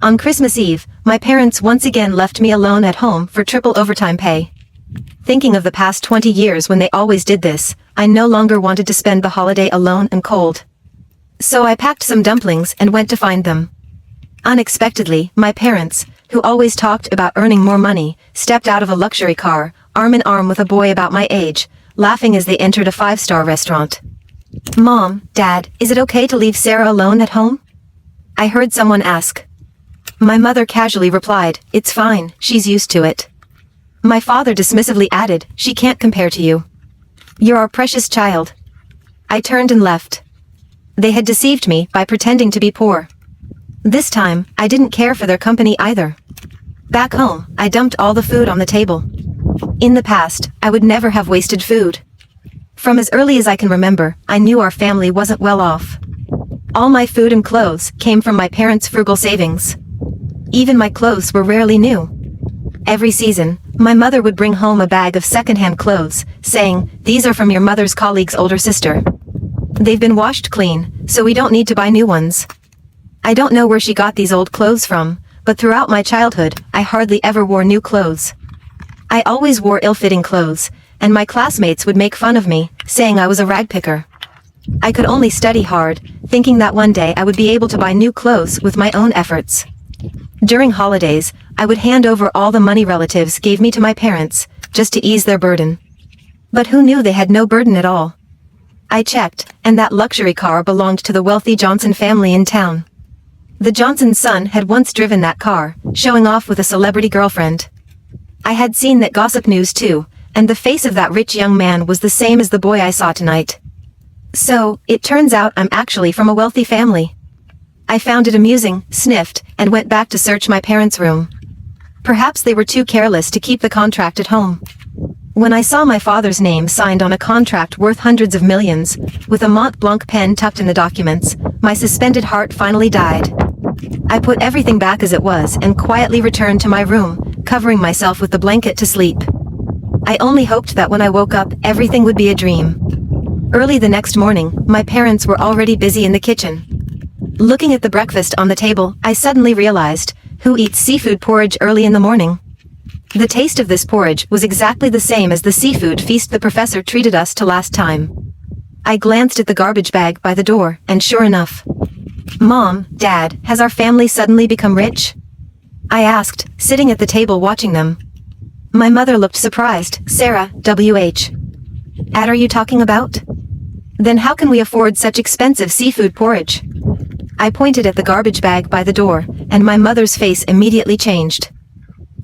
On Christmas Eve, my parents once again left me alone at home for triple overtime pay. Thinking of the past 20 years when they always did this, I no longer wanted to spend the holiday alone and cold. So I packed some dumplings and went to find them. Unexpectedly, my parents, who always talked about earning more money, stepped out of a luxury car, arm in arm with a boy about my age, laughing as they entered a 5-star restaurant. "Mom, Dad, is it okay to leave Sarah alone at home?" I heard someone ask. My mother casually replied, "It's fine, she's used to it." My father dismissively added, "She can't compare to you. You're our precious child." I turned and left. They had deceived me by pretending to be poor. This time, I didn't care for their company either. Back home, I dumped all the food on the table. In the past, I would never have wasted food. From as early as I can remember, I knew our family wasn't well off. All my food and clothes came from my parents' frugal savings. Even my clothes were rarely new. Every season, my mother would bring home a bag of second-hand clothes, saying, "These are from your mother's colleague's older sister. They've been washed clean, so we don't need to buy new ones." I don't know where she got these old clothes from, but throughout my childhood, I hardly ever wore new clothes. I always wore ill-fitting clothes, and my classmates would make fun of me, saying I was a rag picker. I could only study hard, thinking that one day I would be able to buy new clothes with my own efforts. During holidays, I would hand over all the money relatives gave me to my parents, just to ease their burden. But who knew they had no burden at all? I checked, and that luxury car belonged to the wealthy Johnson family in town. The Johnson's son had once driven that car, showing off with a celebrity girlfriend. I had seen that gossip news too, and the face of that rich young man was the same as the boy I saw tonight. So, it turns out I'm actually from a wealthy family. I found it amusing, sniffed, and went back to search my parents' room. Perhaps they were too careless to keep the contract at home. When I saw my father's name signed on a contract worth hundreds of millions, with a Mont Blanc pen tucked in the documents, my suspended heart finally died. I put everything back as it was and quietly returned to my room, covering myself with the blanket to sleep. I only hoped that when I woke up, everything would be a dream. Early the next morning, my parents were already busy in the kitchen. Looking at the breakfast on the table, I suddenly realized, who eats seafood porridge early in the morning? The taste of this porridge was exactly the same as the seafood feast the professor treated us to last time. I glanced at the garbage bag by the door, and sure enough. "Mom, Dad, has our family suddenly become rich?" I asked, sitting at the table watching them. My mother looked surprised. "Sarah, WH. Ad are you talking about? Then how can we afford such expensive seafood porridge?" I pointed at the garbage bag by the door, and my mother's face immediately changed.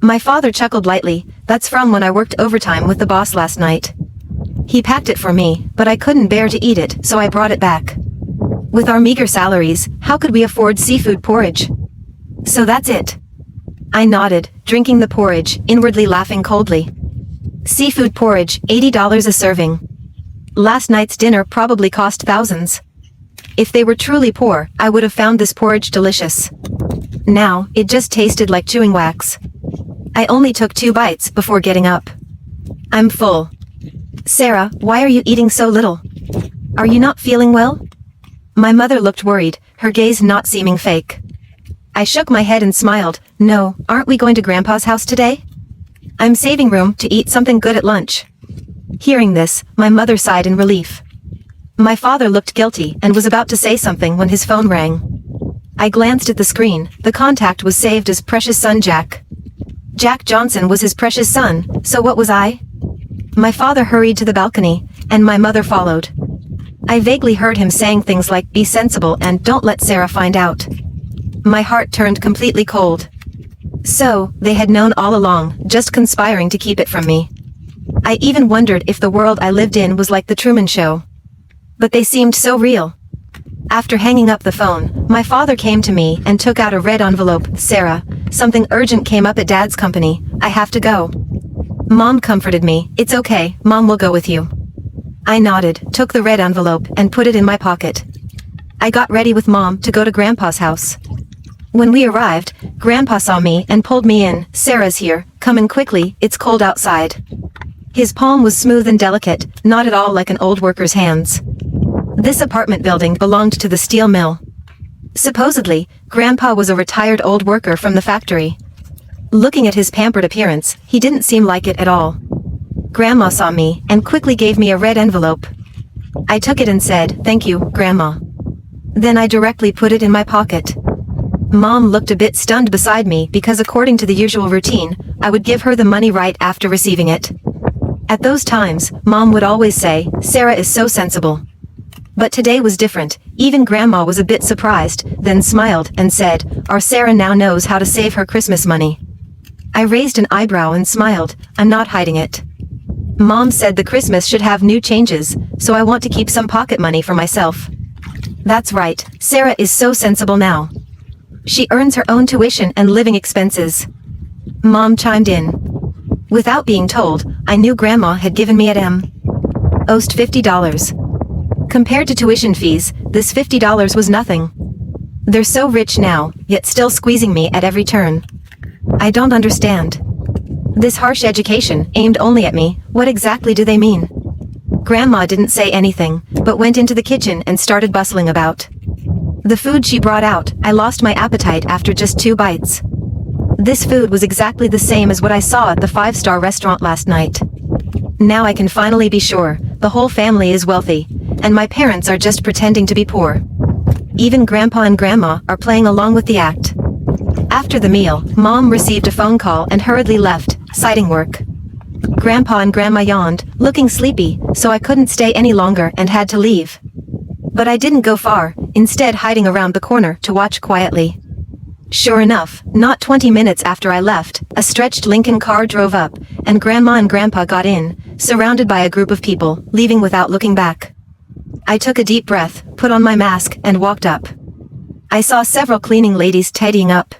My father chuckled lightly. "That's from when I worked overtime with the boss last night. He packed it for me, but I couldn't bear to eat it, so I brought it back. With our meager salaries, how could we afford seafood porridge? So that's it." I nodded, drinking the porridge, inwardly laughing coldly. Seafood porridge, $80 a serving. Last night's dinner probably cost thousands. If they were truly poor, I would have found this porridge delicious. Now, it just tasted like chewing wax. I only took 2 bites before getting up. "I'm full." "Sarah, why are you eating so little? Are you not feeling well?" My mother looked worried, her gaze not seeming fake. I shook my head and smiled. "No, aren't we going to Grandpa's house today? I'm saving room to eat something good at lunch." Hearing this, my mother sighed in relief. My father looked guilty and was about to say something when his phone rang. I glanced at the screen. The contact was saved as precious son Jack. Jack Johnson was his precious son, so what was I? My father hurried to the balcony, and my mother followed. I vaguely heard him saying things like, "Be sensible and don't let Sarah find out." My heart turned completely cold. So, they had known all along, just conspiring to keep it from me. I even wondered if the world I lived in was like the Truman Show. But they seemed so real. After hanging up the phone, my father came to me and took out a red envelope. "Sarah, something urgent came up at Dad's company. I have to go." Mom comforted me. "It's okay, Mom will go with you." I nodded, took the red envelope, and put it in my pocket. I got ready with Mom to go to Grandpa's house. When we arrived, Grandpa saw me and pulled me in. "Sarah's here, come in quickly, it's cold outside." His palm was smooth and delicate, not at all like an old worker's hands. This apartment building belonged to the steel mill. Supposedly, Grandpa was a retired old worker from the factory. Looking at his pampered appearance, he didn't seem like it at all. Grandma saw me and quickly gave me a red envelope. I took it and said, "Thank you, Grandma." Then I directly put it in my pocket. Mom looked a bit stunned beside me because according to the usual routine, I would give her the money right after receiving it. At those times, Mom would always say, "Sarah is so sensible." But today was different. Even Grandma was a bit surprised, then smiled and said, "Our Sarah now knows how to save her Christmas money." I raised an eyebrow and smiled. I'm not hiding it. Mom said the Christmas should have new changes, so I want to keep some pocket money for myself. That's right, Sarah is so sensible now. She earns her own tuition and living expenses. Mom chimed in. Without being told, I knew Grandma had given me at most $50. Compared to tuition fees, this $50 was nothing. They're so rich now, yet still squeezing me at every turn. I don't understand. This harsh education, aimed only at me, what exactly do they mean? Grandma didn't say anything, but went into the kitchen and started bustling about. The food she brought out, I lost my appetite after just 2 bites. This food was exactly the same as what I saw at the 5-star restaurant last night. Now I can finally be sure, the whole family is wealthy, and my parents are just pretending to be poor. Even Grandpa and Grandma are playing along with the act. After the meal, Mom received a phone call and hurriedly left, citing work. Grandpa and Grandma yawned, looking sleepy, so I couldn't stay any longer and had to leave. But I didn't go far, instead hiding around the corner to watch quietly. Sure enough, not 20 minutes after I left, a stretched Lincoln car drove up, and Grandma and Grandpa got in, surrounded by a group of people, leaving without looking back. I took a deep breath, put on my mask, and walked up. I saw several cleaning ladies tidying up.